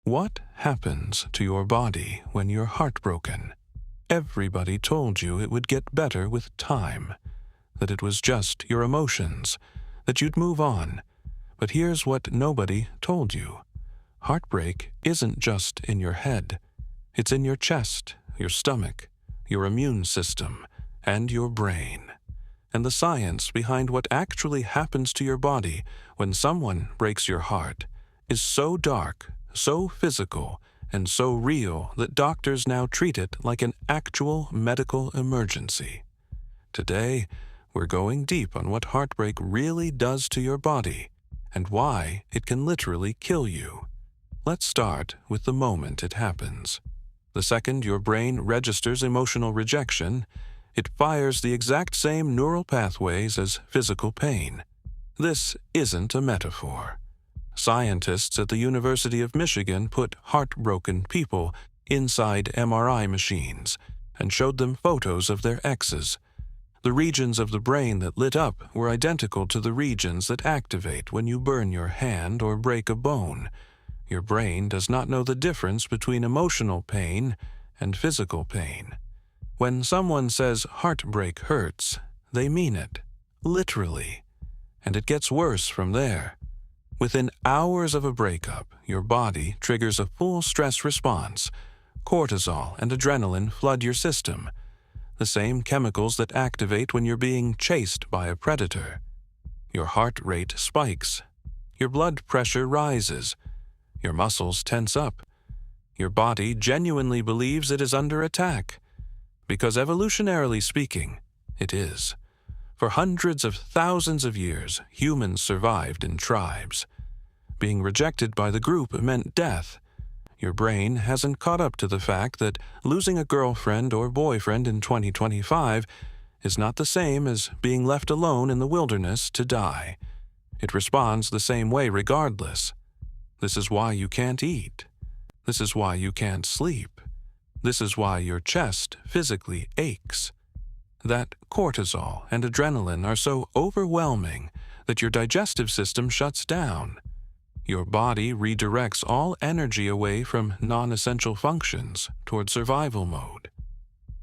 What happens to your body when you're heartbroken? Everybody told you it would get better with time, that it was just your emotions, that you'd move on. But here's what nobody told you. Heartbreak isn't just in your head. It's in your chest, your stomach, your immune system, and your brain. And the science behind what actually happens to your body when someone breaks your heart is so dark, so physical, and so real that doctors now treat it like an actual medical emergency. Today, we're going deep on what heartbreak really does to your body and why it can literally kill you. Let's start with the moment it happens. The second your brain registers emotional rejection, it fires the exact same neural pathways as physical pain. This isn't a metaphor. Scientists at the University of Michigan put heartbroken people inside MRI machines and showed them photos of their exes. The regions of the brain that lit up were identical to the regions that activate when you burn your hand or break a bone. Your brain does not know the difference between emotional pain and physical pain. When someone says heartbreak hurts, they mean it, literally. And it gets worse from there. Within hours of a breakup, your body triggers a full stress response. Cortisol and adrenaline flood your system, the same chemicals that activate when you're being chased by a predator. Your heart rate spikes. Your blood pressure rises. Your muscles tense up. Your body genuinely believes it is under attack. Because evolutionarily speaking, it is. For hundreds of thousands of years, humans survived in tribes. Being rejected by the group meant death. Your brain hasn't caught up to the fact that losing a girlfriend or boyfriend in 2025 is not the same as being left alone in the wilderness to die. It responds the same way regardless. This is why you can't eat. This is why you can't sleep. This is why your chest physically aches. That cortisol and adrenaline are so overwhelming that your digestive system shuts down. Your body redirects all energy away from non-essential functions toward survival mode.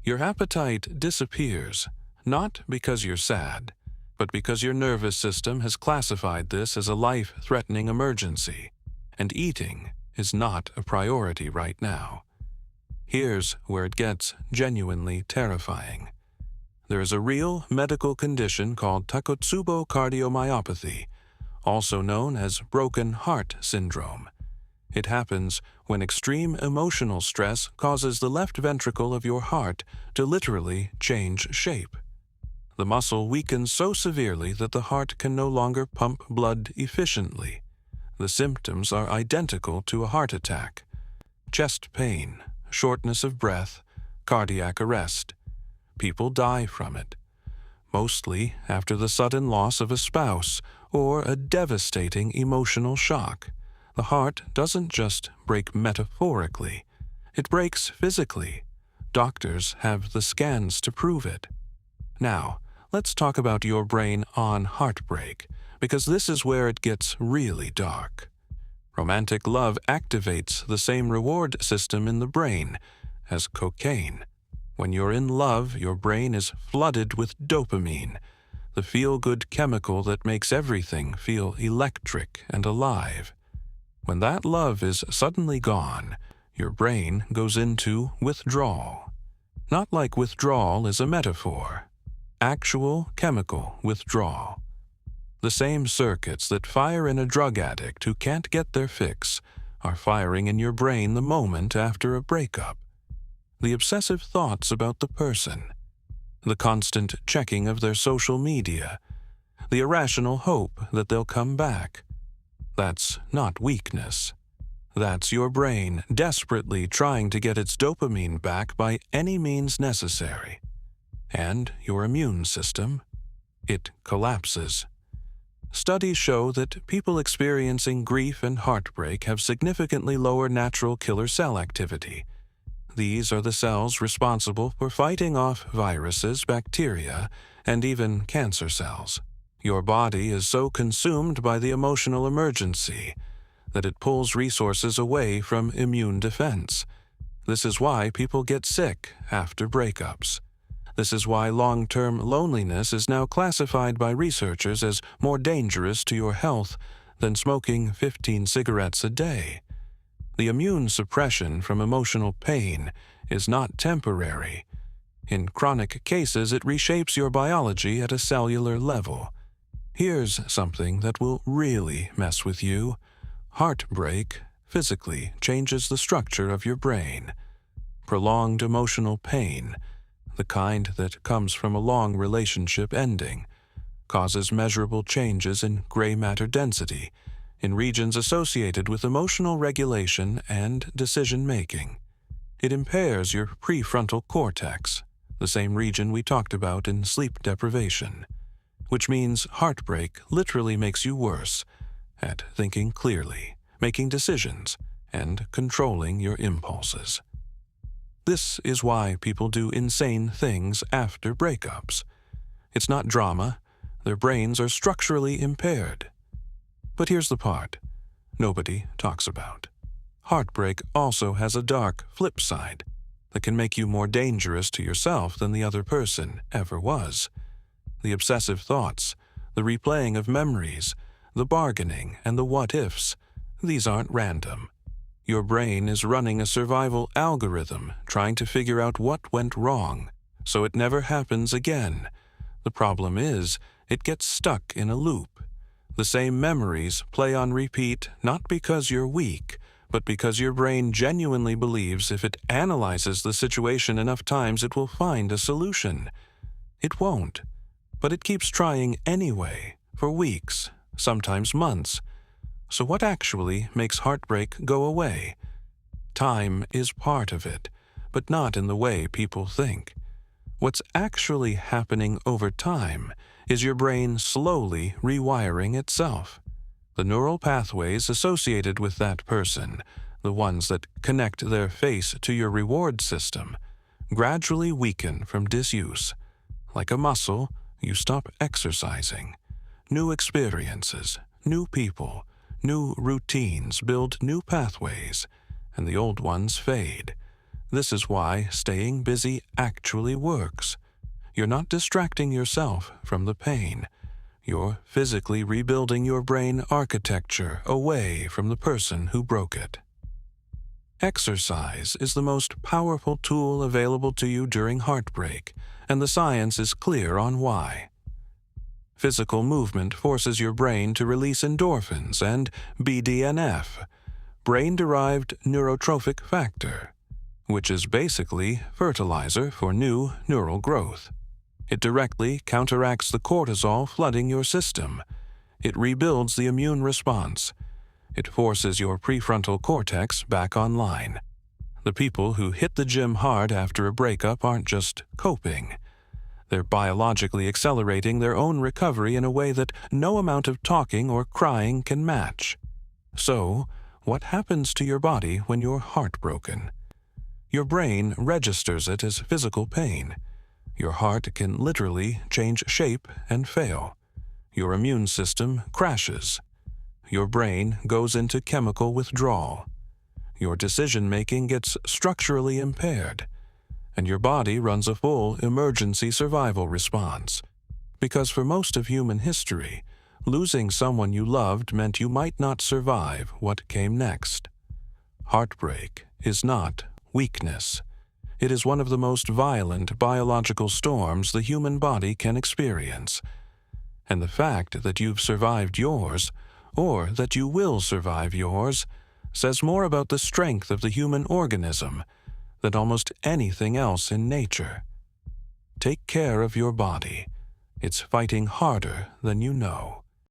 Your appetite disappears, not because you're sad, but because your nervous system has classified this as a life-threatening emergency, and eating is not a priority right now. Here's where it gets genuinely terrifying. There is a real medical condition called Takotsubo cardiomyopathy, also known as broken heart syndrome. It happens when extreme emotional stress causes the left ventricle of your heart to literally change shape. The muscle weakens so severely that the heart can no longer pump blood efficiently. The symptoms are identical to a heart attack: chest pain, shortness of breath, cardiac arrest. People die from it, mostly after the sudden loss of a spouse or a devastating emotional shock. The heart doesn't just break metaphorically, it breaks physically. Doctors have the scans to prove it. Now, let's talk about your brain on heartbreak, because this is where it gets really dark. Romantic love activates the same reward system in the brain as cocaine. When you're in love, your brain is flooded with dopamine, the feel-good chemical that makes everything feel electric and alive. When that love is suddenly gone, your brain goes into withdrawal. Not like withdrawal is a metaphor. Actual chemical withdrawal. The same circuits that fire in a drug addict who can't get their fix are firing in your brain the moment after a breakup. The obsessive thoughts about the person, the constant checking of their social media, the irrational hope that they'll come back. That's not weakness. That's your brain desperately trying to get its dopamine back by any means necessary. And your immune system, it collapses. Studies show that people experiencing grief and heartbreak have significantly lower natural killer cell activity. These are the cells responsible for fighting off viruses, bacteria, and even cancer cells. Your body is so consumed by the emotional emergency that it pulls resources away from immune defense. This is why people get sick after breakups. This is why long-term loneliness is now classified by researchers as more dangerous to your health than smoking 15 cigarettes a day. The immune suppression from emotional pain is not temporary. In chronic cases, it reshapes your biology at a cellular level. Here's something that will really mess with you. Heartbreak physically changes the structure of your brain. Prolonged emotional pain, the kind that comes from a long relationship ending, causes measurable changes in gray matter density in regions associated with emotional regulation and decision-making. It impairs your prefrontal cortex, the same region we talked about in sleep deprivation, which means heartbreak literally makes you worse at thinking clearly, making decisions, and controlling your impulses. This is why people do insane things after breakups. It's not drama. Their brains are structurally impaired. But here's the part nobody talks about. Heartbreak also has a dark flip side that can make you more dangerous to yourself than the other person ever was. The obsessive thoughts, the replaying of memories, the bargaining, and the what-ifs, these aren't random. Your brain is running a survival algorithm trying to figure out what went wrong, so it never happens again. The problem is, it gets stuck in a loop. The same memories play on repeat not because you're weak, but because your brain genuinely believes if it analyzes the situation enough times it will find a solution. It won't, but it keeps trying anyway, for weeks, sometimes months. So what actually makes heartbreak go away? Time is part of it, but not in the way people think. What's actually happening over time is your brain slowly rewiring itself. The neural pathways associated with that person, the ones that connect their face to your reward system, gradually weaken from disuse. Like a muscle, you stop exercising. New experiences, new people, new routines build new pathways, and the old ones fade. This is why staying busy actually works. You're not distracting yourself from the pain. You're physically rebuilding your brain architecture away from the person who broke it. Exercise is the most powerful tool available to you during heartbreak, and the science is clear on why. Physical movement forces your brain to release endorphins and BDNF, brain-derived neurotrophic factor, which is basically fertilizer for new neural growth. It directly counteracts the cortisol flooding your system. It rebuilds the immune response. It forces your prefrontal cortex back online. The people who hit the gym hard after a breakup aren't just coping. They're biologically accelerating their own recovery in a way that no amount of talking or crying can match. So, what happens to your body when you're heartbroken? Your brain registers it as physical pain. Your heart can literally change shape and fail. Your immune system crashes. Your brain goes into chemical withdrawal. Your decision-making gets structurally impaired. And your body runs a full emergency survival response. Because for most of human history, losing someone you loved meant you might not survive what came next. Heartbreak is not weakness. It is one of the most violent biological storms the human body can experience. And the fact that you've survived yours, or that you will survive yours, says more about the strength of the human organism than almost anything else in nature. Take care of your body. It's fighting harder than you know.